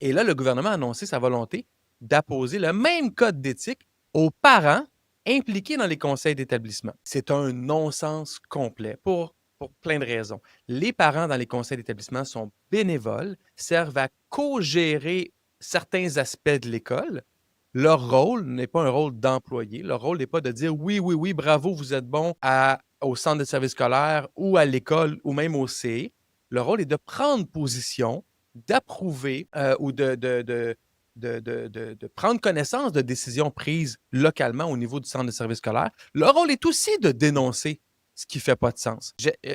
Et là, le gouvernement a annoncé sa volonté d'apposer le même code d'éthique aux parents impliqués dans les conseils d'établissement. C'est un non-sens complet pour plein de raisons. Les parents dans les conseils d'établissement sont bénévoles, servent à co-gérer certains aspects de l'école. Leur rôle n'est pas un rôle d'employé. Leur rôle n'est pas de dire oui, oui, oui, bravo, vous êtes bon au centre de service scolaire ou à l'école ou même au CE. Leur rôle est de prendre position, d'approuver ou de prendre connaissance de décisions prises localement au niveau du centre de service scolaire. Leur rôle est aussi de dénoncer ce qui ne fait pas de sens.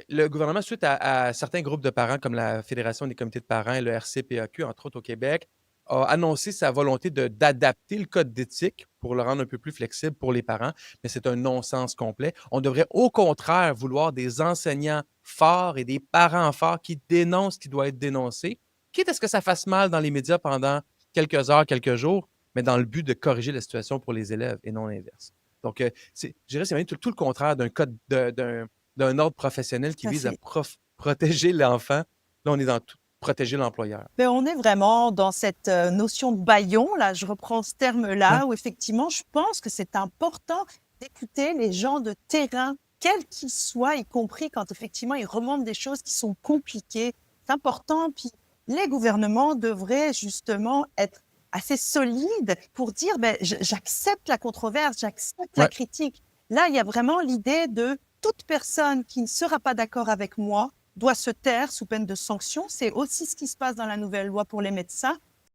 Le gouvernement, suite à certains groupes de parents comme la Fédération des comités de parents et le RCPAQ, entre autres au Québec, a annoncé sa volonté d'adapter le code d'éthique pour le rendre un peu plus flexible pour les parents, mais c'est un non-sens complet. On devrait au contraire vouloir des enseignants forts et des parents forts qui dénoncent ce qui doit être dénoncé, quitte à ce que ça fasse mal dans les médias pendant quelques heures, quelques jours, mais dans le but de corriger la situation pour les élèves et non l'inverse. Donc, je dirais que c'est tout le contraire d'un code, d'un ordre professionnel qui Tout à vise à fait. protéger l'enfant. Là, on est dans tout, protéger l'employeur. Mais on est vraiment dans cette notion de bâillon, là, je reprends ce Ouais. terme-là, où effectivement, je pense que c'est important d'écouter les gens de terrain, quels qu'ils soient, y compris quand effectivement ils remontent des choses qui sont compliquées. C'est important. Puis les gouvernements devraient justement être assez solides pour dire, ben, j'accepte la controverse, j'accepte la Ouais. critique. Là, il y a vraiment l'idée de toute personne qui ne sera pas d'accord avec moi doit se taire sous peine de sanction. C'est aussi ce qui se passe dans la nouvelle loi pour les médecins.